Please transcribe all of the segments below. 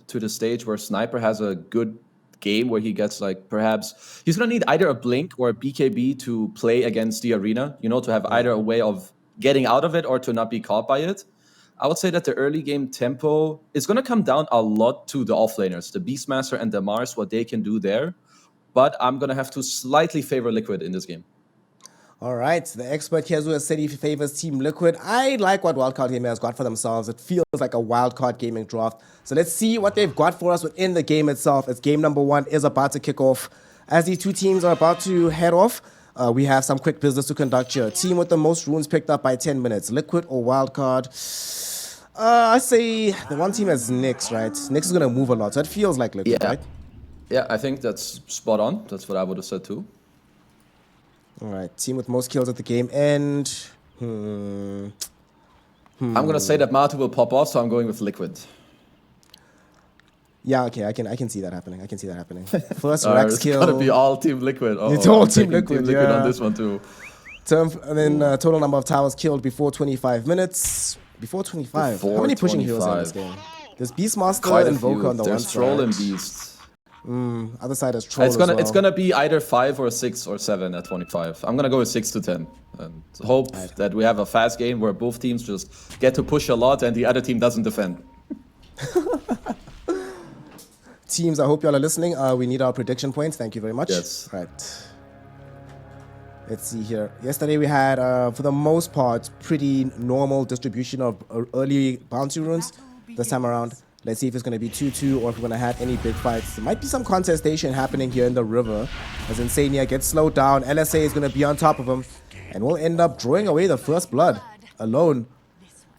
to the stage where Sniper has a good game where he gets like perhaps he's gonna need either a blink or a BKB to play against the arena, you know, to have either a way of getting out of it or to not be caught by it. I would say that the early game tempo is gonna come down a lot to the offlaners, the Beastmaster and the Mars, what they can do there. But I'm gonna have to slightly favor Liquid in this game. All right, the expert here who has said he favors Team Liquid. I like what Wildcard Gaming has got for themselves. It feels like a Wildcard Gaming draft. So let's see what they've got for us within the game itself, as game number 1 is about to kick off. As these two teams are about to head off, we have some quick business to conduct here. Team with the most runes picked up by 10 minutes, Liquid or Wildcard? I say the one team has Nyx, right? Nyx is going to move a lot, so it feels like Liquid, right? Yeah, I think that's spot on. That's what I would have said too. All right, team with most kills at the game end. I'm going to say that Matu will pop off, so I'm going with Liquid. Yeah, okay, I can see that happening. First Rex kill. It's going to be all Team Liquid. It's all Team Liquid, yeah. On this one too. And then total number of towers killed before 25 minutes. Before 25? How many pushing heroes in this game? There's Beastmaster and Invoker on the one side. There's Troll and Beast. Other side is Troll It's gonna be either 5 or 6 or 7 at 25. I'm gonna go with 6 to 10 and hope that we have a fast game where both teams just get to push a lot and the other team doesn't defend. Teams, I hope y'all are listening. We need our prediction points. Thank you very much. Yes. Right. Let's see here. Yesterday we had, for the most part, pretty normal distribution of early bounty runes. This time around, let's see if it's going to be 2-2 or if we're going to have any big fights. There might be some contestation happening here in the river as Insania gets slowed down. LSA is going to be on top of him and will end up drawing away the first blood alone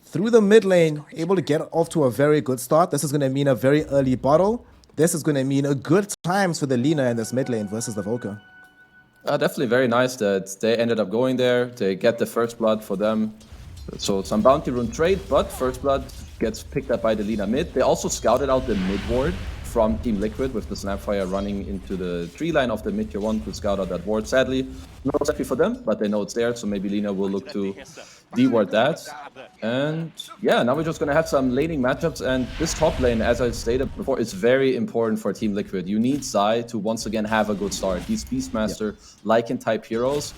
through the mid lane, able to get off to a very good start. This is going to mean a very early bottle. This is going to mean a good times for the Lina in this mid lane versus the Volker. Definitely very nice that they ended up going there. They get the first blood for them. So some bounty rune trade, but first blood gets picked up by the Lina mid. They also scouted out the mid ward from Team Liquid with the Snapfire running into the tree line of the mid tier 1 to scout out that ward. Sadly, no safety for them, but they know it's there, so maybe Lina will look to de-ward that. And yeah, now we're just gonna have some laning matchups, and this top lane, as I stated before, is very important for Team Liquid. You need Zai to once again have a good start. These Beastmaster, Lycan type heroes,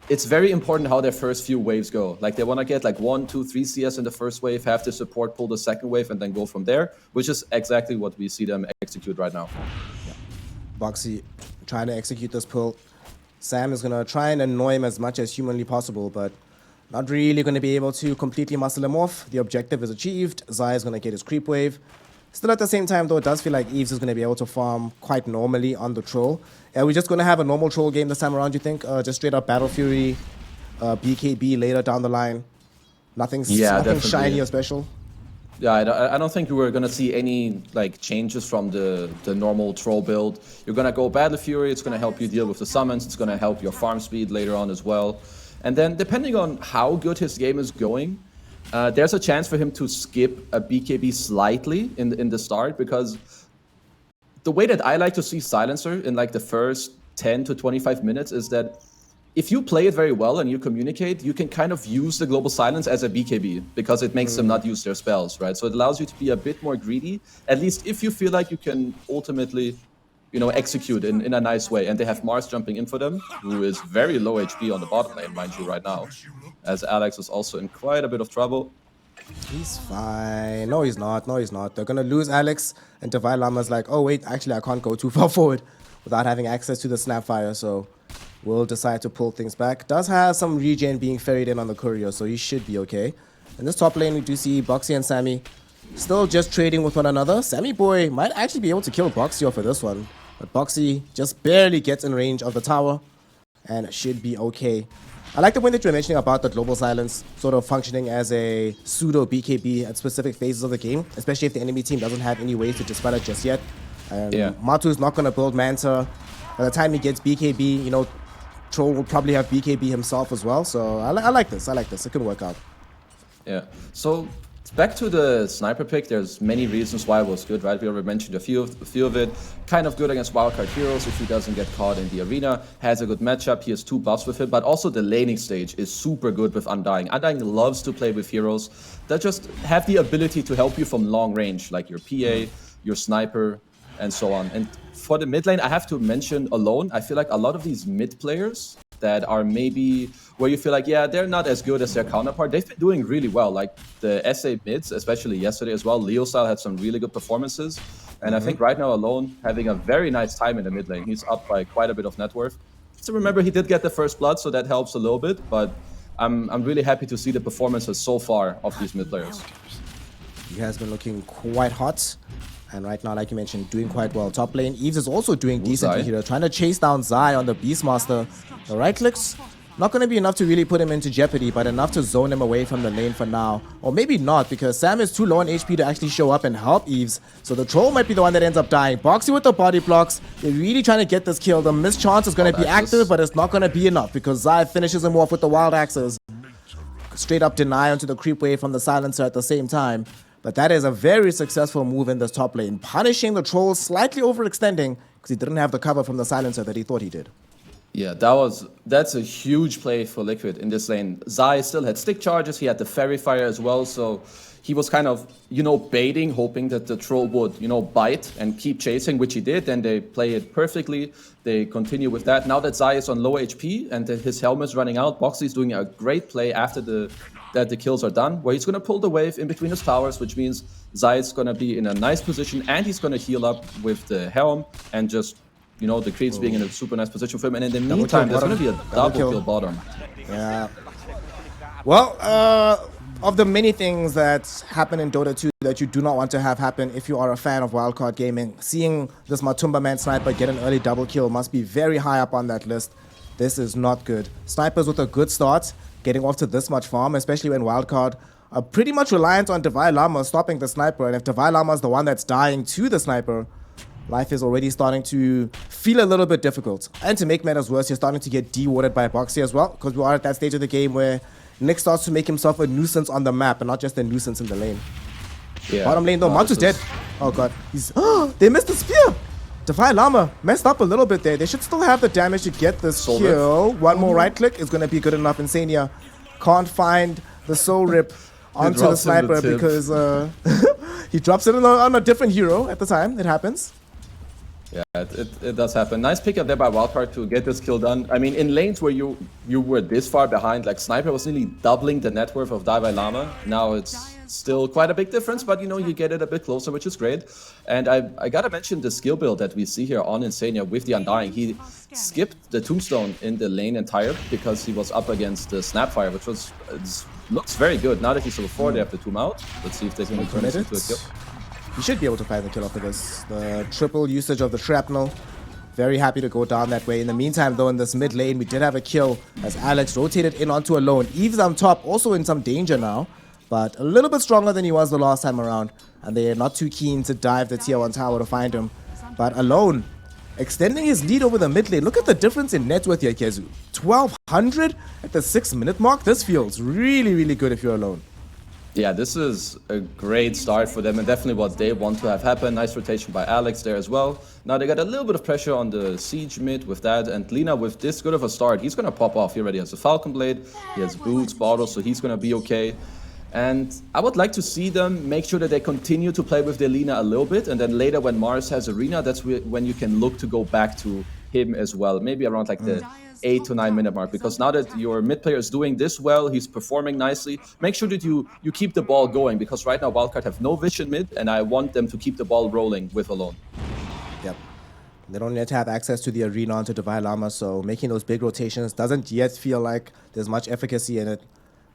it's very important how their first few waves go. Like they want to get like 1, 2, 3 CS in the first wave, have the support pull the second wave, and then go from there, which is exactly what we see them execute right now. Yeah. Boxy trying to execute this pull. Sam is going to try and annoy him as much as humanly possible, but not really going to be able to completely muscle him off. The objective is achieved. Zai is going to get his creep wave. Still at the same time, though, it does feel like Eves is going to be able to farm quite normally on the troll. Are we just going to have a normal troll game this time around, you think? Just straight up Battle Fury, BKB later down the line? Nothing shiny or special? Yeah, I don't think we're going to see any like changes from the normal troll build. You're going to go Battle Fury, it's going to help you deal with the summons, it's going to help your farm speed later on as well. And then depending on how good his game is going, there's a chance for him to skip a BKB slightly in the start, because the way that I like to see Silencer in like the first 10 to 25 minutes is that if you play it very well and you communicate, you can kind of use the global silence as a BKB because it makes them not use their spells, right? So it allows you to be a bit more greedy, at least if you feel like you can ultimately, you know, execute in a nice way. And they have Mars jumping in for them, who is very low HP on the bottom lane, mind you, right now, as Alex is also in quite a bit of trouble. He's fine. No, he's not. No, he's not. They're going to lose Alex, and Divine Llama's like, oh, wait, actually, I can't go too far forward without having access to the Snapfire, so we'll decide to pull things back. Does have some regen being ferried in on the courier, so he should be okay. In this top lane, we do see Boxy and Sammy still just trading with one another. Sammy boy might actually be able to kill Boxy off of this one, but Boxy just barely gets in range of the tower and should be okay. I like the point that you were mentioning about the global silence sort of functioning as a pseudo BKB at specific phases of the game, especially if the enemy team doesn't have any ways to dispel it just yet. Matu is not going to build Manta. By the time he gets BKB, you know, Troll will probably have BKB himself as well. So I like this. I like this. It can work out. Yeah. So back to the sniper pick, there's many reasons why it was good, right? We already mentioned a few of it. Kind of good against wildcard heroes if he doesn't get caught in the arena. Has a good matchup. He has 2 buffs with it, but also the laning stage is super good with Undying. Undying loves to play with heroes that just have the ability to help you from long range, like your PA, your sniper, and so on. And for the mid lane, I have to mention Alone. I feel like a lot of these mid players that are maybe where you feel like, yeah, they're not as good as their counterpart, they've been doing really well. Like the SA mids, especially yesterday as well. Leo Style had some really good performances. And I think right now Alone having a very nice time in the mid lane. He's up by quite a bit of net worth. So remember, he did get the first blood, so that helps a little bit. But I'm really happy to see the performances so far of these mid players. He has been looking quite hot. And right now, like you mentioned, doing quite well. Top lane, Eves is also doing decently here. Trying to chase down Zai on the Beastmaster. The right clicks, not going to be enough to really put him into jeopardy, but enough to zone him away from the lane for now. Or maybe not, because Sam is too low on HP to actually show up and help Eves. So the troll might be the one that ends up dying. Boxy with the body blocks. They're really trying to get this kill. The missed chance is going to be active, but it's not going to be enough because Zai finishes him off with the wild axes. Straight up deny onto the creep wave from the silencer at the same time. But that is a very successful move in this top lane, punishing the troll, slightly overextending because he didn't have the cover from the silencer that he thought he did. Yeah, that's a huge play for Liquid in this lane. Zai still had stick charges, he had the fairy fire as well, so he was kind of, baiting, hoping that the troll would, bite and keep chasing, which he did, and they play it perfectly. They continue with that. Now that Zai is on low HP and his helmet's running out, Boxy's doing a great play after that the kills are done, where he's going to pull the wave in between his towers, which means Zai is going to be in a nice position, and he's going to heal up with the helm, and just, the creeps being in a super nice position for him. And in the meantime, there's going to be a double kill bottom. Yeah. Well, of the many things that happen in Dota 2 that you do not want to have happen if you are a fan of Wildcard Gaming, seeing this Matumba Man sniper get an early double kill must be very high up on that list. This is not good. Snipers with a good start, getting off to this much farm, especially when Wildcard are pretty much reliant on Divine Llama stopping the sniper. And if Divine Llama is the one that's dying to the sniper, life is already starting to feel a little bit difficult. And to make matters worse, you're starting to get de-warded by Boxy as well, because we are at that stage of the game where Nick starts to make himself a nuisance on the map and not just a nuisance in the lane. Yeah. Bottom lane though, Matu's dead. Oh god, he's they missed the spear. Divine Llama messed up a little bit there. They should still have the damage to get this kill. One more right click is going to be good enough. Insania can't find the soul rip onto the sniper because he drops it on a different hero at the time. It happens. Yeah, it does happen. Nice pickup there by Wildcard to get this kill done. I mean, in lanes where you were this far behind, like Sniper was nearly doubling the net worth of Divine Llama. Now it's still quite a big difference, but you get it a bit closer, which is great. And I gotta mention the skill build that we see here on Insania with the Undying. He skipped the Tombstone in the lane entire because he was up against the Snapfire, which looks very good. Now that he's level 4, they have to tomb out. Let's see if they can turn this into a kill. He should be able to find the kill off of this. The triple usage of the shrapnel. Very happy to go down that way. In the meantime, though, in this mid lane, we did have a kill as Alex rotated in onto Alone. Eve's on top, also in some danger now, but a little bit stronger than he was the last time around. And they are not too keen to dive the tier 1 tower to find him. But Alone, extending his lead over the mid lane. Look at the difference in net worth here, Kezu. 1200 at the 6-minute mark. This feels really, really good if you're Alone. Yeah, this is a great start for them and definitely what they want to have happen. Nice rotation by Alex there as well. Now they got a little bit of pressure on the siege mid with that, and Lina with this good of a start, he's going to pop off. He already has a Falcon Blade, he has boots, bottles, so he's going to be okay. And I would like to see them make sure that they continue to play with their Lina a little bit, and then later when Mars has Arena, that's when you can look to go back to him as well. Maybe around like the 8 to 9 minute mark, because now that your mid player is doing this well, he's performing nicely, make sure that you keep the ball going, because right now Wildcard have no vision mid, and I want them to keep the ball rolling with Alone. Yep. They don't yet have access to the arena onto Divine Llama, so making those big rotations doesn't yet feel like there's much efficacy in it,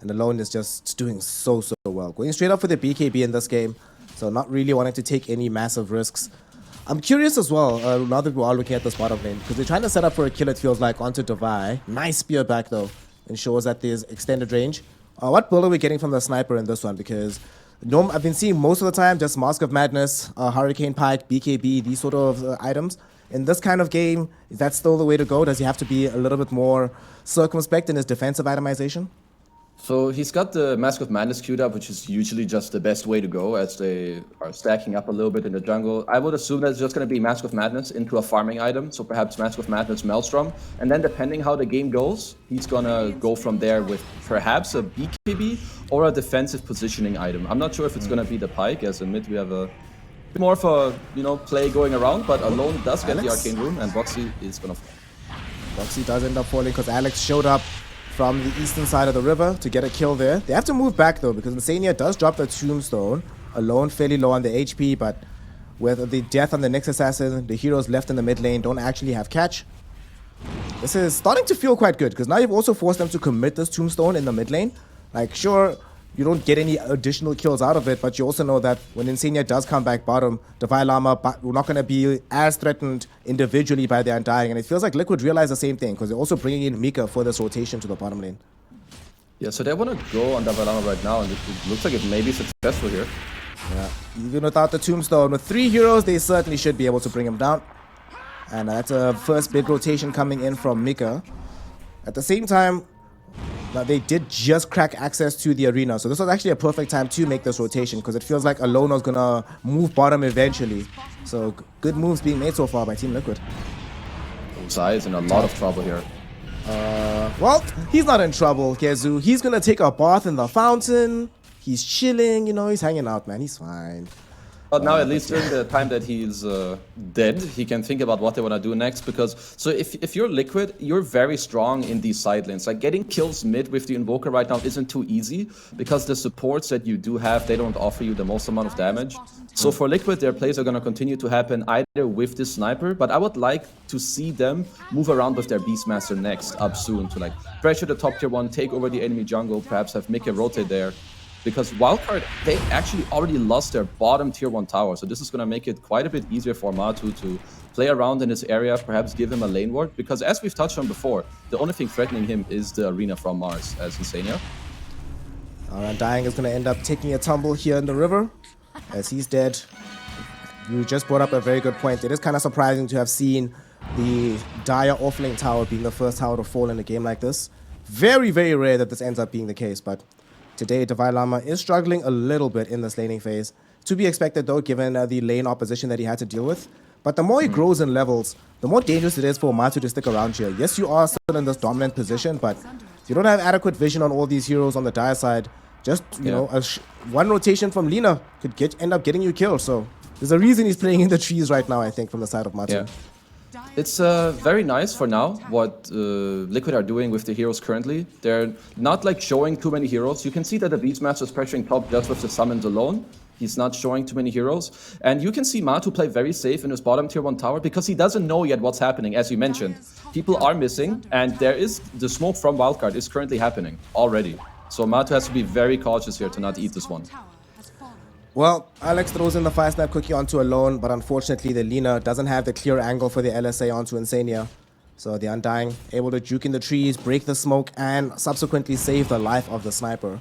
and Alone is just doing so well. Going straight up for the BKB in this game, so not really wanting to take any massive risks. I'm curious as well, now that we are looking at this bottom lane, because they're trying to set up for a kill, it feels like, onto Devi. Nice spear back, though, ensures that there's extended range. What build are we getting from the sniper in this one? Because I've been seeing most of the time just Mask of Madness, Hurricane Pike, BKB, these sort of items. In this kind of game, is that still the way to go? Does he have to be a little bit more circumspect in his defensive itemization? So he's got the Mask of Madness queued up, which is usually just the best way to go as they are stacking up a little bit in the jungle. I would assume that it's just going to be Mask of Madness into a farming item, so perhaps Mask of Madness Maelstrom. And then depending how the game goes, he's going to go from there with perhaps a BKB or a defensive positioning item. I'm not sure if it's going to be the Pike, as in mid we have a more of a, play going around, but Alone does get the Alex? Arcane Rune, and Boxy is gonna fall. Boxy does end up falling because Alex showed up from the eastern side of the river to get a kill there. They have to move back though because Insania does drop the Tombstone. Alone fairly low on the HP, but with the death on the Nyx Assassin, the heroes left in the mid lane don't actually have catch. This is starting to feel quite good because now you've also forced them to commit this Tombstone in the mid lane. Like, sure, you don't get any additional kills out of it, but you also know that when Insania does come back bottom, Divine Llama we're not going to be as threatened individually by the Undying. And it feels like Liquid realized the same thing because they're also bringing in Mika for this rotation to the bottom lane. Yeah, so they want to go on Divine Llama right now, and it looks like it may be successful here. Yeah, even without the Tombstone, with 3 heroes, they certainly should be able to bring him down. And that's a first big rotation coming in from Mika. At the same time, they did just crack access to the arena. So this was actually a perfect time to make this rotation because it feels like Alone was going to move bottom eventually. So good moves being made so far by Team Liquid. Zai is in a lot of trouble here. Well, he's not in trouble, Kezu. He's going to take a bath in the fountain. He's chilling, he's hanging out, man. He's fine. But now, at least during the time that he's dead, he can think about what they want to do next. Because so if you're Liquid, you're very strong in these side lanes. Like getting kills mid with the Invoker right now isn't too easy because the supports that you do have, they don't offer you the most amount of damage. So for Liquid, their plays are going to continue to happen either with this sniper, but I would like to see them move around with their Beastmaster next up soon to like pressure the top tier 1, take over the enemy jungle, perhaps have Mika rotate there. Because Wildcard, they actually already lost their bottom tier 1 tower. So this is going to make it quite a bit easier for Matu to play around in this area, perhaps give him a lane ward. Because as we've touched on before, the only thing threatening him is the arena from Mars as Insania. Undying is going to end up taking a tumble here in the river as he's dead. You just brought up a very good point. It is kind of surprising to have seen the Dire offlane tower being the first tower to fall in a game like this. Very, very rare that this ends up being the case, but today, Divine Llama is struggling a little bit in this laning phase. To be expected, though, given the lane opposition that he had to deal with. But the more he grows in levels, the more dangerous it is for Matu to stick around here. Yes, you are still in this dominant position, but if you don't have adequate vision on all these heroes on the Dire side, just, one rotation from Lina could end up getting you killed. So there's a reason he's playing in the trees right now, I think, from the side of Matu. Yeah. It's very nice for now what Liquid are doing with the heroes currently. They're not like showing too many heroes. You can see that the Beastmaster is pressuring top just with the summons alone. He's not showing too many heroes. And you can see Matu play very safe in his bottom tier 1 tower because he doesn't know yet what's happening, as you mentioned. People are missing, and the smoke from Wildcard is currently happening already. So Matu has to be very cautious here to not eat this one. Well, Alex throws in the fire snap cookie onto Alone, but unfortunately the Lina doesn't have the clear angle for the LSA onto Insania. So the Undying able to juke in the trees, break the smoke, and subsequently save the life of the sniper,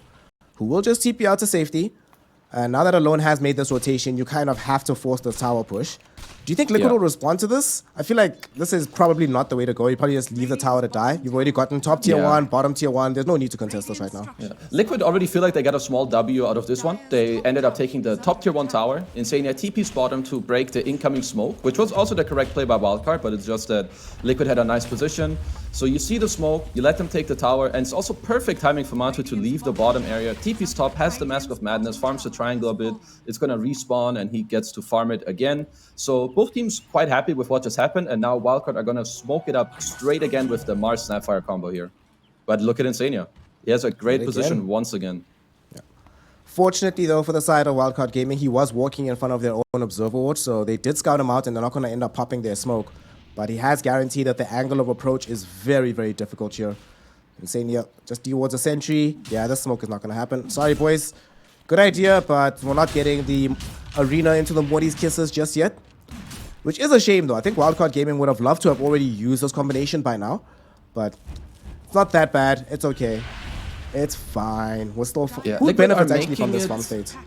who will just TP out to safety. And now that Alone has made this rotation, you kind of have to force the tower push. Do you think Liquid will respond to this? I feel like this is probably not the way to go. You probably just leave the tower to die. You've already gotten top tier 1, bottom tier 1. There's no need to contest this right now. Yeah. Liquid already feel like they got a small W out of this one. They ended up taking the top tier 1 tower. Insania TP's bottom to break the incoming smoke, which was also the correct play by Wildcard, but it's just that Liquid had a nice position. So you see the smoke, you let them take the tower, and it's also perfect timing for Matu to leave the bottom area. TP's top has the Mask of Madness, farms the triangle a bit. It's going to respawn, and he gets to farm it again. So both teams quite happy with what just happened, and now Wildcard are going to smoke it up straight again with the Mars Snapfire combo here. But look at Insania. He has a great position once again. Yeah. Fortunately, though, for the side of Wildcard Gaming, he was walking in front of their own observer ward, so they did scout him out, and they're not going to end up popping their smoke. But he has guaranteed that the angle of approach is very, very difficult here. Insania just dewards a sentry. Yeah, this smoke is not going to happen. Sorry, boys. Good idea, but we're not getting the arena into the Morty's kisses just yet. Which is a shame, though. I think Wildcard Gaming would have loved to have already used this combination by now. But it's not that bad. It's okay. It's fine. We're still... Who benefits actually from this farm state?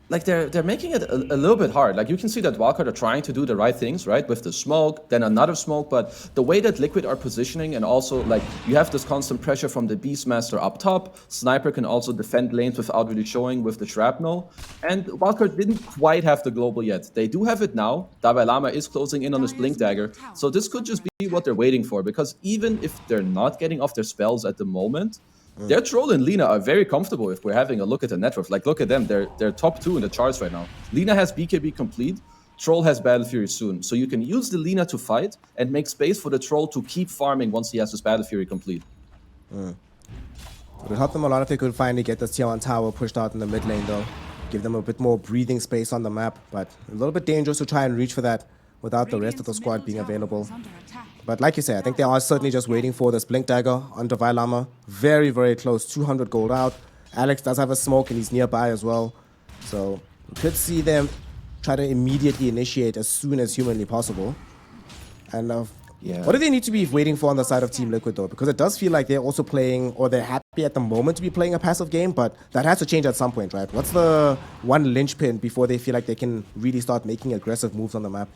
Like they're making it a little bit hard. Like you can see that Wildcard are trying to do the right things, right? With the smoke, then another smoke, but the way that Liquid are positioning, and also like you have this constant pressure from the Beastmaster up top. Sniper can also defend lanes without really showing with the shrapnel. And Wildcard didn't quite have the global yet. They do have it now. Dalai Lama is closing in on his Blink Dagger. So this could just be what they're waiting for, because even if they're not getting off their spells at the moment, Their Troll and Lina are very comfortable if we're having a look at the network. Like, look at them. They're top 2 in the charts right now. Lina has BKB complete. Troll has Battle Fury soon. So you can use the Lina to fight and make space for the Troll to keep farming once he has his Battle Fury complete. It would help them a lot if they could finally get this tier 1 tower pushed out in the mid lane, though. Give them a bit more breathing space on the map, but a little bit dangerous to try and reach for that without the rest of the squad being available. But like you say, I think they are certainly just waiting for this Blink Dagger on Double-elimination. Very, very close. 200 gold out. Alex does have a smoke and he's nearby as well. So you could see them try to immediately initiate as soon as humanly possible. And what do they need to be waiting for on the side of Team Liquid, though? Because it does feel like they're also playing, or they're happy at the moment to be playing a passive game, but that has to change at some point, right? What's the one linchpin before they feel like they can really start making aggressive moves on the map?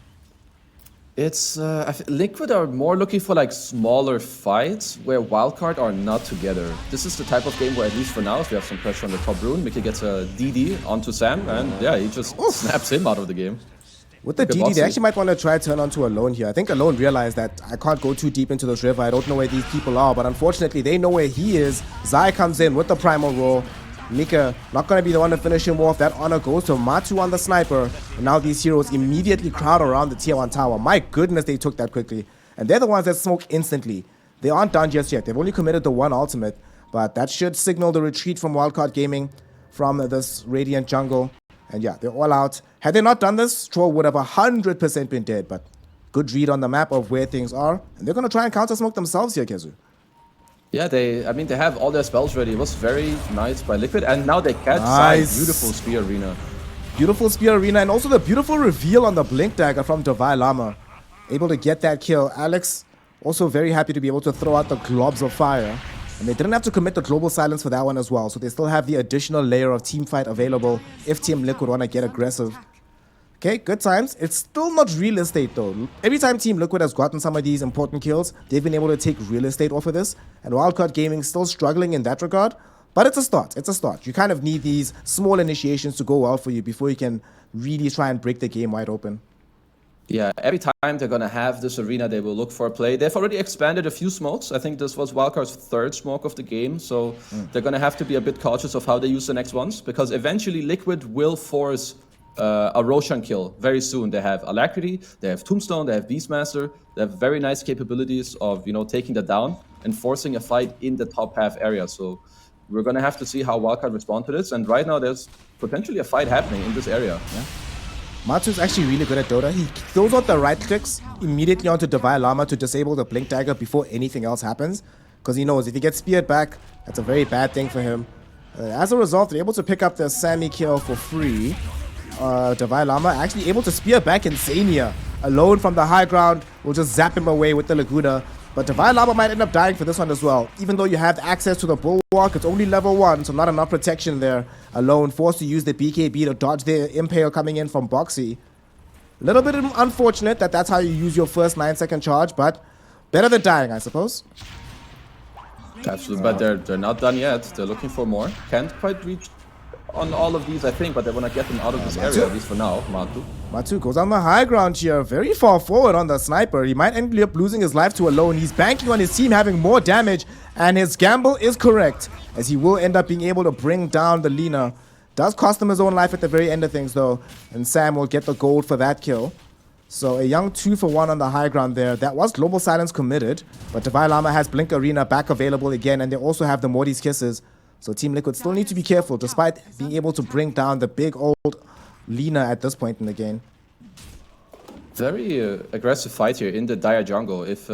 It's Liquid are more looking for like smaller fights where Wildcard are not together. This is the type of game where, at least for now, if we have some pressure on the top rune, Mickey gets a DD onto Sam, and yeah, he just snaps him out of the game. With the DD, they actually might want to try turn onto Alone here. I think Alone realized that I can't go too deep into this river. I don't know where these people are, but unfortunately, they know where he is. Zai comes in with the Primal Roar. Mika not going to be the one to finish him off. That honor goes to Matu on the sniper. And now these heroes immediately crowd around the tier 1 tower. My goodness, they took that quickly. And they're the ones that smoke instantly. They aren't done just yet. They've only committed the 1 ultimate. But that should signal the retreat from Wildcard Gaming from this Radiant jungle. And yeah, they're all out. Had they not done this, Troll would have 100% been dead. But good read on the map of where things are. And they're going to try and counter smoke themselves here, Kezu. Yeah, they have all their spells ready. It was very nice by Liquid, and now they catch Zai's beautiful Spear Arena. Beautiful Spear Arena, and also the beautiful reveal on the Blink Dagger from Double-elimination. Able to get that kill. Alex also very happy to be able to throw out the globs of fire. And they didn't have to commit the global silence for that one as well, so they still have the additional layer of team fight available if Team Liquid want to get aggressive. Okay, good times. It's still not real estate, though. Every time Team Liquid has gotten some of these important kills, they've been able to take real estate off of this. And Wildcard Gaming still struggling in that regard. But it's a start. It's a start. You kind of need these small initiations to go well for you before you can really try and break the game wide open. Yeah, every time they're going to have this arena, they will look for a play. They've already expanded a few smokes. I think this was Wildcard's 3rd smoke of the game. So they're going to have to be a bit cautious of how they use the next ones. Because eventually Liquid will force a Roshan kill very soon. They have Alacrity, they have Tombstone, they have Beastmaster. They have very nice capabilities of, you know, taking that down and forcing a fight in the top half area. So we're going to have to see how Wildcard respond to this. And right now there's potentially a fight happening in this area. Yeah? Matu's actually really good at Dota. He throws out the right clicks immediately onto Double-elimination to disable the Blink Dagger before anything else happens. Because he knows if he gets speared back, that's a very bad thing for him. As a result, they're able to pick up the Sammy kill for free. Double-elimination actually able to spear back Insania. Alone from the high ground will just zap him away with the Laguna. But Double-elimination might end up dying for this one as well. Even though you have access to the Bulwark, it's only level 1, so not enough protection there. Alone forced to use the BKB to dodge the Impale coming in from Boxy. A little bit unfortunate that that's how you use your first 9-second charge, but better than dying, I suppose. Absolutely, but they're not done yet. They're looking for more. Can't quite reach on all of these, I think, but they want to get them out of this area, at least for now. Matu goes on the high ground here, very far forward on the sniper. He might end up losing his life to Alone. He's banking on his team having more damage, and his gamble is correct, as he will end up being able to bring down the Lina. Does cost him his own life at the very end of things, though, and Sam will get the gold for that kill. So a young 2-for-1 on the high ground there. That was Global Silence committed, but Double-elimination has Blink Arena back available again, and they also have the Morty's Kisses. So Team Liquid still need to be careful, despite being able to bring down the big old Lina at this point in the game. Very aggressive fight here in the Dire jungle. If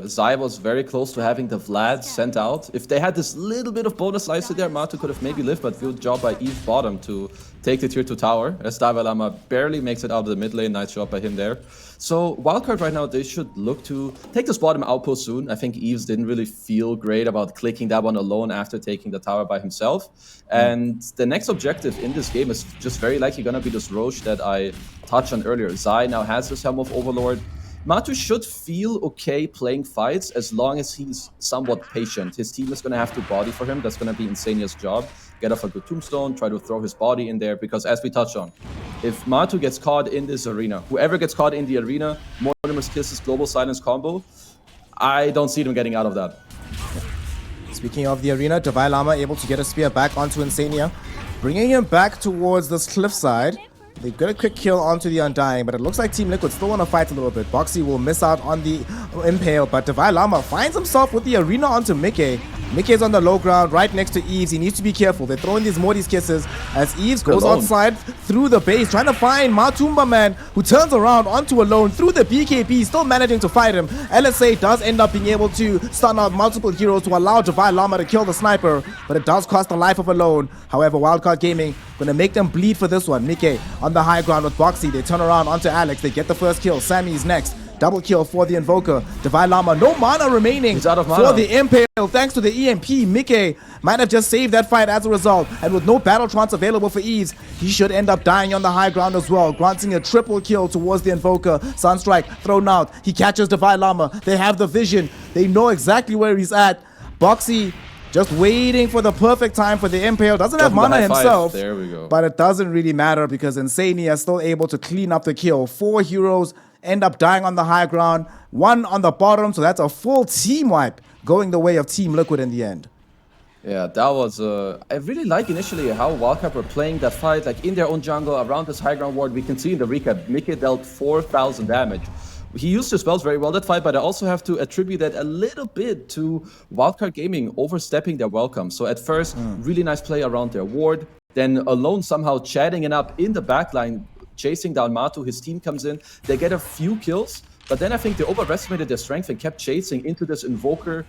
Zai was very close to having the Vlad sent out, if they had this little bit of bonus slice there, Matu could have maybe lived, but good job by Eve bottom to take the tier 2 tower. As Double-elimination barely makes it out of the mid lane. Nice job by him there. So Wildcard right now, they should look to take this bottom outpost soon. I think Eves didn't really feel great about clicking that one alone after taking the tower by himself. And the next objective in this game is just very likely gonna be this Roche that I touched on earlier. Zai now has this Helm of Overlord. Matu should feel okay playing fights as long as he's somewhat patient. His team is going to have to body for him. That's going to be Insania's job. Get off a good tombstone, try to throw his body in there, because as we touched on, if Matu gets caught in this arena, whoever gets caught in the arena, Mortimer's Kisses Global Silence combo, I don't see them getting out of that. Speaking of the arena, Divine Llama able to get a spear back onto Insania, bringing him back towards this cliffside. They got a quick kill onto the Undying, but it looks like Team Liquid still want to fight a little bit. Boxy will miss out on the Impale, but Divine Llama finds himself with the arena onto Mickey. Mickey's on the low ground right next to Eves. He needs to be careful. They're throwing these Morty's kisses as Eves goes outside through the base, trying to find Matumba Man, who turns around onto Alone through the BKB, still managing to fight him. LSA does end up being able to stun out multiple heroes to allow Divine Llama to kill the sniper, but it does cost the life of Alone. However, Wildcard Gaming gonna make them bleed for this one. Mickey on the high ground with Boxy. They turn around onto Alex. They get the first kill. Sammy's next. Double kill for the Invoker. Divine Llama, no mana remaining He's out of mana. for the Impale. Thanks to the EMP, Mickey might have just saved that fight as a result. And with no battle trance available for Eves, he should end up dying on the high ground as well. Granting a triple kill towards the Invoker. Sunstrike thrown out. He catches Divine Llama. They have the vision. They know exactly where he's at. Boxy just waiting for the perfect time for the Impale. Doesn't have mana himself. There we go. But it doesn't really matter because Insania is still able to clean up the kill. 4 heroes end up dying on the high ground. 1 on the bottom. So that's a full team wipe going the way of Team Liquid in the end. Yeah, that was... I really like initially how Wildcard were playing that fight, like in their own jungle, around this high ground ward. We can see in the recap, Mickey dealt 4,000 damage. He used his spells very well that fight, but I also have to attribute that a little bit to Wildcard Gaming overstepping their welcome. So at first, really nice play around their ward. Then Alone somehow chatting it up in the backline, chasing down Matu. His team comes in. They get a few kills, but then I think they overestimated their strength and kept chasing into this Invoker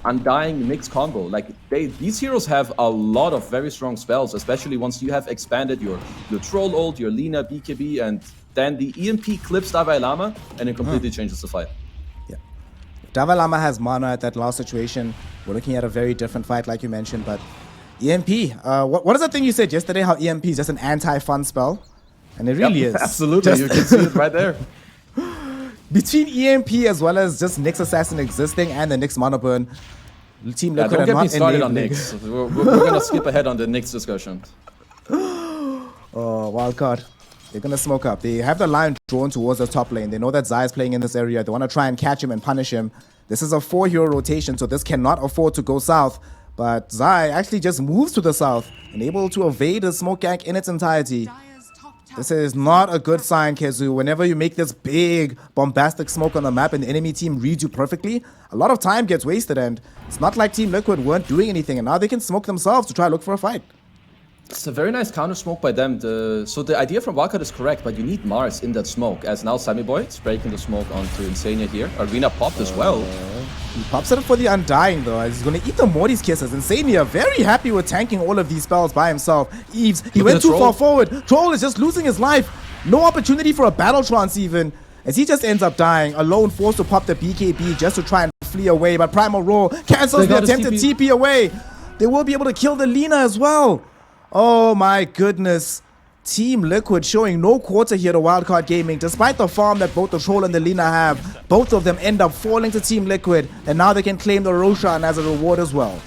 Undying mixed combo. Like these heroes have a lot of very strong spells, especially once you have expanded your Troll Ult, your Lina, BKB, and then the EMP clips Divine Llama, and it completely changes the fight. Yeah. Divine Llama has mana at that last situation. We're looking at a very different fight, like you mentioned, but EMP, what is the thing you said yesterday, how EMP is just an anti-fun spell? And it really is. Absolutely, you can see it right there. Between EMP as well as just Nyx Assassin existing and the Nyx Mana Burn, Team Liquid don't get me started on enabling. Nyx. We're going to skip ahead on the Nyx discussion. Oh, Wildcard. They're going to smoke up. They have the line drawn towards the top lane. They know that Zai is playing in this area. They want to try and catch him and punish him. This is a 4-hero rotation, so this cannot afford to go south. But Zai actually just moves to the south and able to evade the smoke gank in its entirety. This is not a good sign, Kezu. Whenever you make this big, bombastic smoke on the map and the enemy team reads you perfectly, a lot of time gets wasted, and it's not like Team Liquid weren't doing anything, and now they can smoke themselves to try to look for a fight. It's a very nice counter smoke by them. So the idea from Wildcard is correct, but you need Mars in that smoke, as now Sammy Boy is breaking the smoke onto Insania here. Arena popped as well. He pops it up for the Undying though, as he's going to eat the Morty's kisses. Insania very happy with tanking all of these spells by himself. Eves, he went too far forward. Troll is just losing his life. No opportunity for a battle trance even, as he just ends up dying. Alone forced to pop the BKB just to try and flee away, but Primal Roar cancels the attempted TP away. They will be able to kill the Lina as well. Oh my goodness. Team Liquid showing no quarter here to Wildcard Gaming. Despite the farm that both the Troll and the Lina have, both of them end up falling to Team Liquid, and now they can claim the Roshan as a reward as well.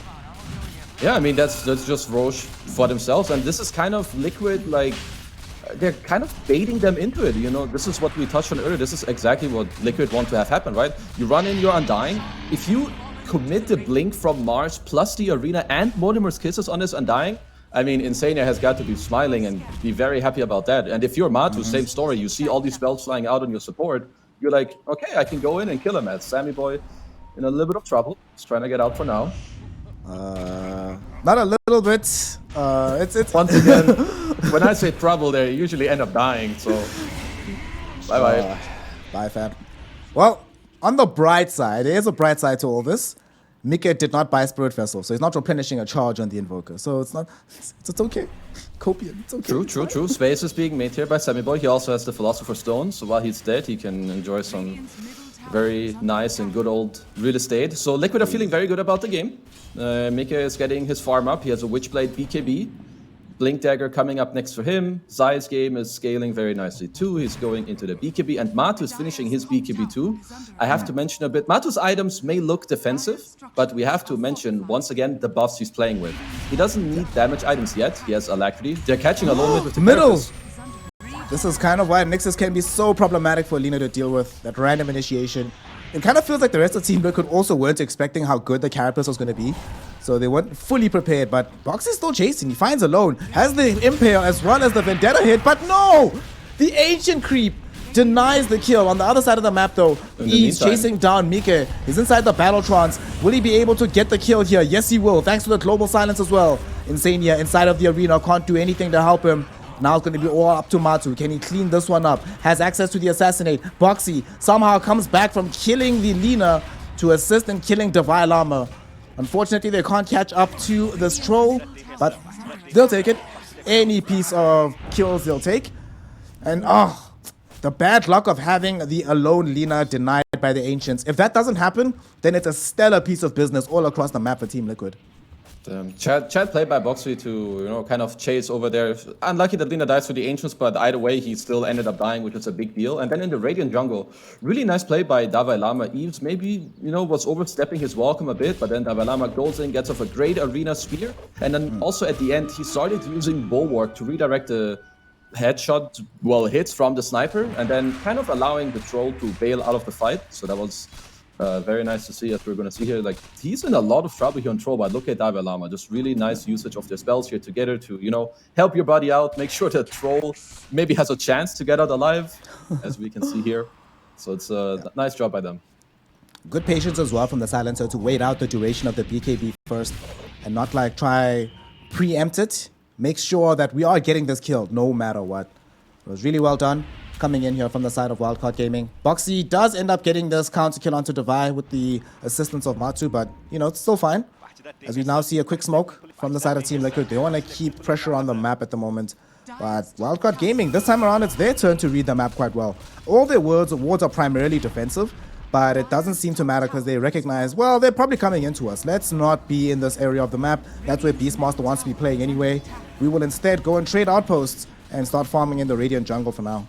Yeah, I mean, that's just Roche for themselves, and this is kind of Liquid, like, they're kind of baiting them into it, you know. This is what we touched on earlier. This is exactly what Liquid want to have happen, right? You run in your Undying. If you commit the Blink from Mars plus the Arena and Mortimer's Kisses on this Undying, I mean, Insania has got to be smiling and be very happy about that. And if you're Matu, same story. You see all these spells flying out on your support. You're like, okay, I can go in and kill him. As Sammy Boy in a little bit of trouble. He's trying to get out for now. Not a little bit. It's once again, when I say trouble, they usually end up dying. So, bye-bye. Bye, fam. Well, on the bright side, there is a bright side to all this. Mika did not buy Spirit Vessel, so he's not replenishing a charge on the Invoker. So it's not, it's okay. Copian, it's okay. True. Space is being made here by Sammy Boy. He also has the Philosopher's Stone, so while he's dead, he can enjoy some very nice and good old real estate. So Liquid are feeling very good about the game. Mika is getting his farm up. He has a Witchblade BKB. Blink Dagger coming up next for him. Zai's game is scaling very nicely too. He's going into the BKB, and Matu is finishing his BKB too. I have to mention a bit, Matu's items may look defensive, but we have to mention once again the buffs he's playing with. He doesn't need damage items yet. He has Alacrity. They're catching Alone with the middle. This is kind of why Nixus can be so problematic for Lina to deal with, that random initiation. It kind of feels like the rest of Team Liquid also weren't expecting how good the carapace was going to be. So they weren't fully prepared, but Box is still chasing. He finds Alone, has the Impale as well as the Vendetta hit, but no! The Ancient Creep denies the kill. On the other side of the map though, he's chasing down Mike. He's inside the Battle Trance. Will he be able to get the kill here? Yes, he will, thanks to the Global Silence as well. Insania inside of the arena, can't do anything to help him. Now it's going to be all up to Matu. Can he clean this one up? Has access to the Assassinate. Boxy somehow comes back from killing the Lina to assist in killing Divine Llama. Unfortunately, they can't catch up to this troll, but they'll take it. Any piece of kills they'll take. And the bad luck of having the Alone Lina denied by the Ancients. If that doesn't happen, then it's a stellar piece of business all across the map for Team Liquid. Chad played by Boxy to, kind of chase over there. Unlucky that Lina dies for the Ancients, but either way, he still ended up dying, which was a big deal. And then in the Radiant jungle, really nice play by Dalai Lama. Eves maybe, was overstepping his welcome a bit, but then Dalai Lama goes in, gets off a great arena spear. And then also at the end, he started using Bulwark to redirect the headshot, hits from the sniper, and then kind of allowing the troll to bail out of the fight. So that was very nice to see, as we're going to see here. Like, he's in a lot of trouble here on troll, but look at Dalai Lama. Just really nice usage of their spells here together to, help your buddy out, make sure that troll maybe has a chance to get out alive, as we can see here. So it's a nice job by them. Good patience as well from the Silencer to wait out the duration of the BKB first and not try preempt it. Make sure that we are getting this kill no matter what. It was really well done coming in here from the side of Wildcard Gaming. Boxy does end up getting this counter kill onto Devi with the assistance of Matu, but it's still fine. As we now see a quick smoke from the side of Team Liquid. They want to keep pressure on the map at the moment. But Wildcard Gaming, this time around, it's their turn to read the map quite well. All their wards are primarily defensive, but it doesn't seem to matter because they recognize, well, they're probably coming into us. Let's not be in this area of the map. That's where Beastmaster wants to be playing anyway. We will instead go and trade outposts and start farming in the Radiant jungle for now.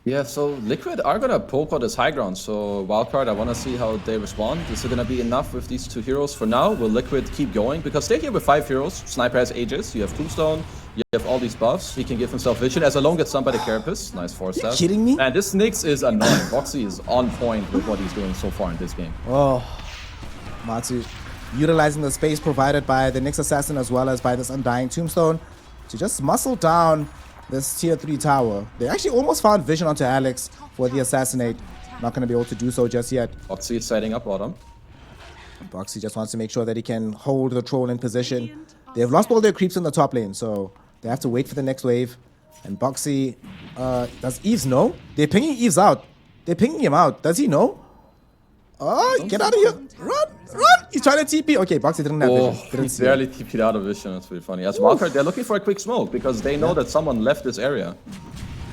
Yeah, so Liquid are going to poke out this high ground. So Wildcard, I want to see how they respond. Is it going to be enough with these two heroes for now? Will Liquid keep going? Because they're here with 5 heroes. Sniper has Aegis. You have Tombstone. You have all these buffs. He can give himself vision. As Alone gets somebody Carapace. Nice 4-step. Are you kidding me? And this Nyx is annoying. Boxy is on point with what he's doing so far in this game. Oh, Matsu utilizing the space provided by the Nyx Assassin as well as by this Undying Tombstone to just muscle down this tier 3 tower. They actually almost found vision onto Alex for the Assassinate. Not going to be able to do so just yet. Boxy is setting up bottom. Boxy just wants to make sure that he can hold the troll in position. They've lost all their creeps in the top lane, so they have to wait for the next wave. And Boxy, does Eves know? They're pinging Eves out. They're pinging him out. Does he know? Oh, get out of here. Run, run. He's trying to TP. Okay, Boxy didn't have vision. He barely TP'd out of vision. That's pretty funny. As Wildcard, they're looking for a quick smoke because they know that someone left this area.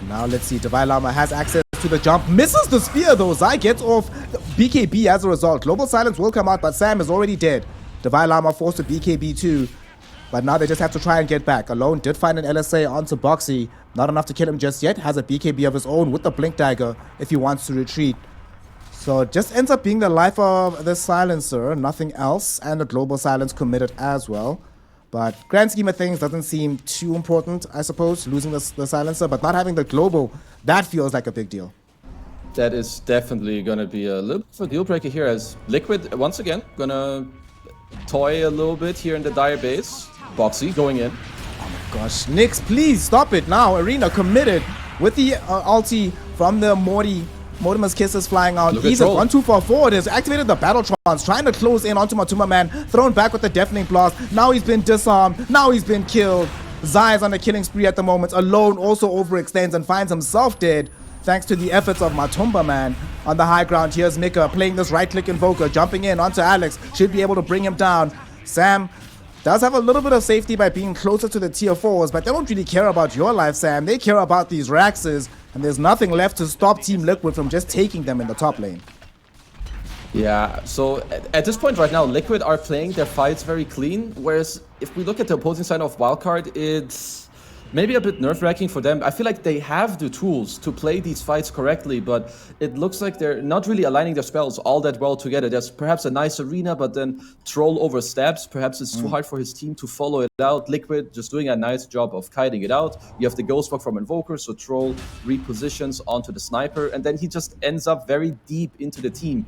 Now let's see. Divine Llama has access to the jump. Misses the spear though. Zai gets off BKB as a result. Global Silence will come out, but Sam is already dead. Divine Llama forced to BKB too. But now they just have to try and get back. Alone did find an LSA onto Boxy. Not enough to kill him just yet. Has a BKB of his own with the Blink Dagger if he wants to retreat. So it just ends up being the life of the Silencer, nothing else, and the Global Silence committed as well. But grand scheme of things doesn't seem too important, I suppose, losing the Silencer, but not having the Global, that feels like a big deal. That is definitely going to be a little bit of a deal breaker here as Liquid, once again, going to toy a little bit here in the Dire base. Boxy going in. Oh my gosh, Nyx, please stop it now. Arena committed with the ulti from the Mortimer's Kisses flying out. He's at 1-2 far forward. Has activated the Battle Trance, trying to close in onto Matuma Man. Thrown back with the Deafening Blast. Now he's been disarmed. Now he's been killed. Zai is on a killing spree at the moment. Alone also overextends and finds himself dead, thanks to the efforts of Matumba Man. On the high ground, here's Mika playing this right-click Invoker, jumping in onto Alex. Should be able to bring him down. Sam does have a little bit of safety by being closer to the tier 4s, but they don't really care about your life, Sam. They care about these Raxes, and there's nothing left to stop Team Liquid from just taking them in the top lane. Yeah, so at this point right now, Liquid are playing their fights very clean, whereas if we look at the opposing side of Wildcard, it's maybe a bit nerve-wracking for them. I feel like they have the tools to play these fights correctly, but it looks like they're not really aligning their spells all that well together. There's perhaps a nice arena, but then Troll oversteps. Perhaps it's too hard for his team to follow it out. Liquid just doing a nice job of kiting it out. You have the Ghost Walk from Invoker, so Troll repositions onto the Sniper, and then he just ends up very deep into the team.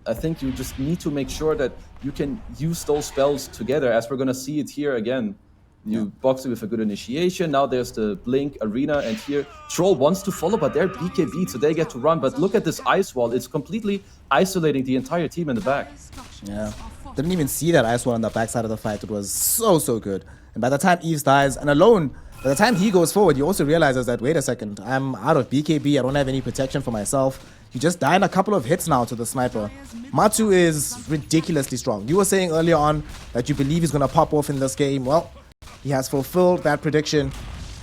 I think you just need to make sure that you can use those spells together, as we're gonna see it here again. You box it with a good initiation. Now there's the Blink Arena, and here Troll wants to follow, but they're BKB, so they get to run. But look at this ice wall. It's completely isolating the entire team in the back. Yeah. Didn't even see that ice wall on the backside of the fight. It was so good. And by the time Eves dies, and alone, by the time he goes forward, he also realizes that, wait a second, I'm out of BKB. I don't have any protection for myself. You just die in a couple of hits now to the sniper. Matu is ridiculously strong. You were saying earlier on that you believe he's going to pop off in this game. Well, he has fulfilled that prediction.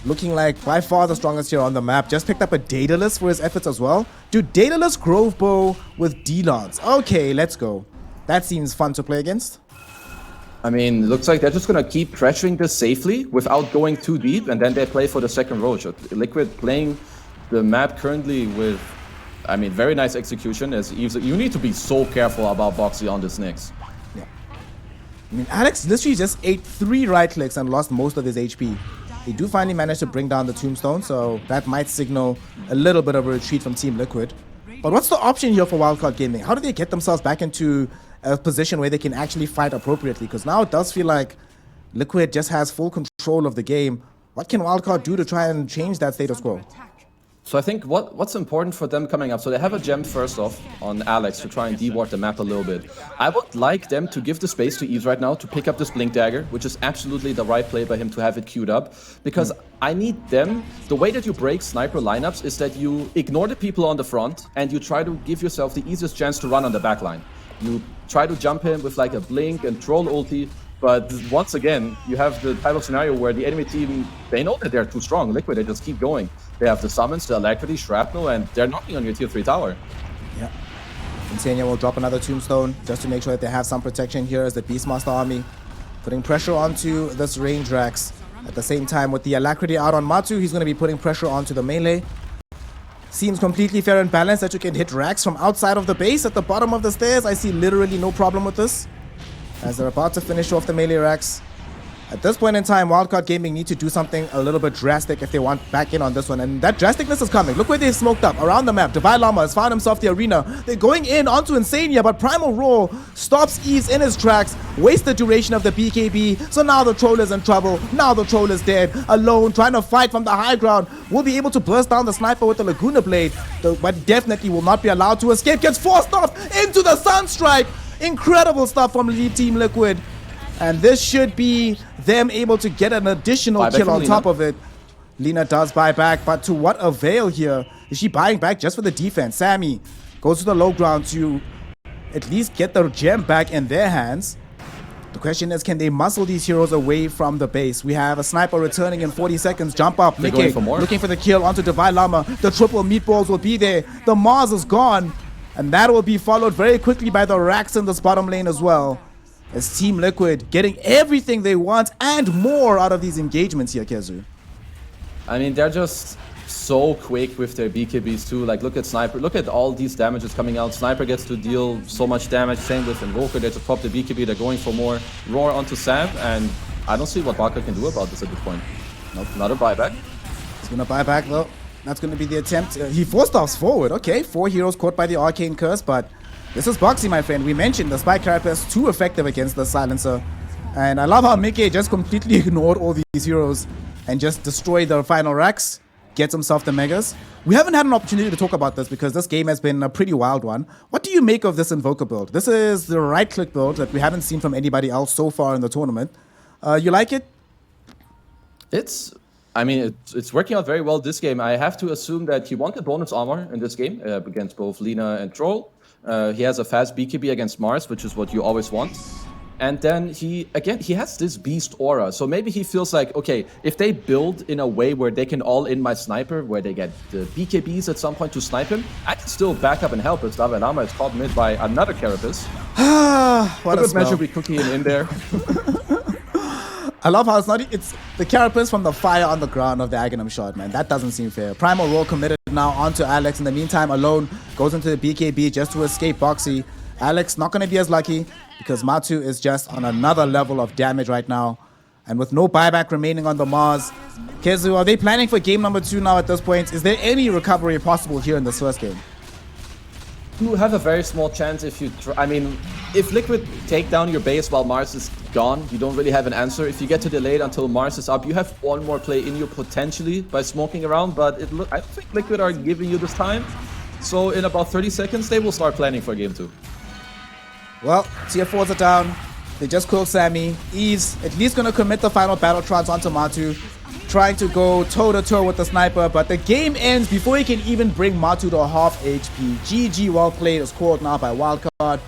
Looking like by far the strongest here on the map. Just picked up a Daedalus for his efforts as well. Dude, Daedalus Grove Bow with D-Lance. Okay, let's go. That seems fun to play against. I mean, it looks like they're just going to keep pressuring this safely without going too deep, and then they play for the second roach. Liquid playing the map currently with, I mean, very nice execution. As you need to be so careful about Boxy on this Nyx. Yeah. I mean, Alex literally just ate 3 right clicks and lost most of his HP. They do finally manage to bring down the tombstone, so that might signal a little bit of a retreat from Team Liquid. But what's the option here for Wildcard Gaming? How do they get themselves back into a position where they can actually fight appropriately? Because now it does feel like Liquid just has full control of the game. What can Wildcard do to try and change that status quo? So I think what's important for them coming up, so they have a gem first off on Alex to try and deward the map a little bit. I would like them to give the space to Eves right now to pick up this Blink Dagger, which is absolutely the right play by him to have it queued up, because I need them, the way that you break sniper lineups is that you ignore the people on the front and you try to give yourself the easiest chance to run on the back line. You try to jump him with like a Blink and Troll ulti, but once again, you have the type of scenario where the enemy team, they know that they're too strong. Liquid, they just keep going. They have the summons, the alacrity, shrapnel, and they're knocking on your tier 3 tower. Yeah. Insania will drop another tombstone just to make sure that they have some protection here as the Beastmaster army. Putting pressure onto this range Rax. At the same time, with the alacrity out on Matu, he's going to be putting pressure onto the melee. Seems completely fair and balanced that you can hit Rax from outside of the base at the bottom of the stairs. I see literally no problem with this, as they're about to finish off the melee Rax. At this point in time, Wildcard Gaming need to do something a little bit drastic if they want back in on this one. And that drasticness is coming. Look where they've smoked up around the map. Divine Llama has found himself the arena. They're going in onto Insania, but Primal Roar stops Eves in his tracks, wastes the duration of the BKB. So now the troll is in trouble. Now the troll is dead, alone, trying to fight from the high ground. Will be able to burst down the sniper with the Laguna Blade, but definitely will not be allowed to escape. Gets forced off into the Sunstrike. Incredible stuff from Team Liquid. And this should be them able to get an additional kill on top of it. Lina does buy back, but to what avail here? Is she buying back just for the defense? Sammy goes to the low ground to at least get the gem back in their hands. The question is, can they muscle these heroes away from the base? We have a sniper returning in 40 seconds. Jump up. Mickey looking for the kill onto Divine Llama. The triple meatballs will be there. The Mars is gone. And that will be followed very quickly by the Rax in this bottom lane as well. As Team Liquid getting everything they want and more out of these engagements here, Kezu. I mean, they're just so quick with their BKBs too. Like, look at Sniper. Look at all these damages coming out. Sniper gets to deal so much damage. Same with Invoker. They just pop the BKB. They're going for more. Roar onto Sam. And I don't see what Baka can do about this at this point. Nope, not a buyback. He's going to buy back though. That's going to be the attempt. He four-stops forward. Okay, 4 heroes caught by the Arcane Curse, but this is Boxy, my friend. We mentioned the Spike Carapace too effective against the Silencer. And I love how Mickey just completely ignored all these heroes and just destroyed the final Rax. Gets himself the Megas. We haven't had an opportunity to talk about this because this game has been a pretty wild one. What do you make of this Invoker build? This is the right-click build that we haven't seen from anybody else so far in the tournament. You like it? I mean, it's working out very well this game. I have to assume that he wanted bonus armor in this game against both Lina and Troll. He has a fast BKB against Mars, which is what you always want. And then he has this beast aura. So maybe he feels like, okay, if they build in a way where they can all in my sniper, where they get the BKBs at some point to snipe him, I can still back up and help as Double Llama is caught mid by another Carapace. What a good measure we cookie him in there. I love how it's the Carapace from the fire on the ground of the Aghanim shot, man. That doesn't seem fair. Primal Roar committed now onto Alex. In the meantime, alone goes into the BKB just to escape Boxy. Alex not going to be as lucky because Matu is just on another level of damage right now. And with no buyback remaining on the Mars, Kezu, are they planning for game number 2 now at this point? Is there any recovery possible here in this first game? You have a very small chance if you I mean, if Liquid take down your base while Mars is gone, you don't really have an answer. If you get to delay it until Mars is up, you have one more play in you potentially by smoking around, but I don't think Liquid are giving you this time. So in about 30 seconds, they will start planning for game 2. Well, tier 4s are down. They just killed Sammy. Eve's at least gonna commit the final battle trance onto Matu, trying to go toe-to-toe with the sniper, but the game ends before he can even bring Matu to a half HP. GG, well played, is called now by Wildcard.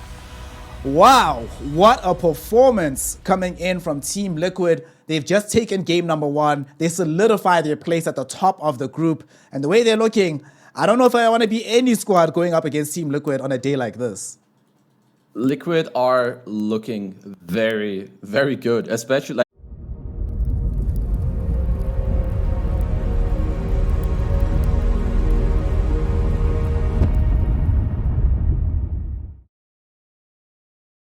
Wow, what a performance coming in from Team Liquid. They've just taken game number 1. They solidify their place at the top of the group, and the way they're looking, I don't know if I want to be any squad going up against Team Liquid on a day like this. Liquid are looking very, very good, especially like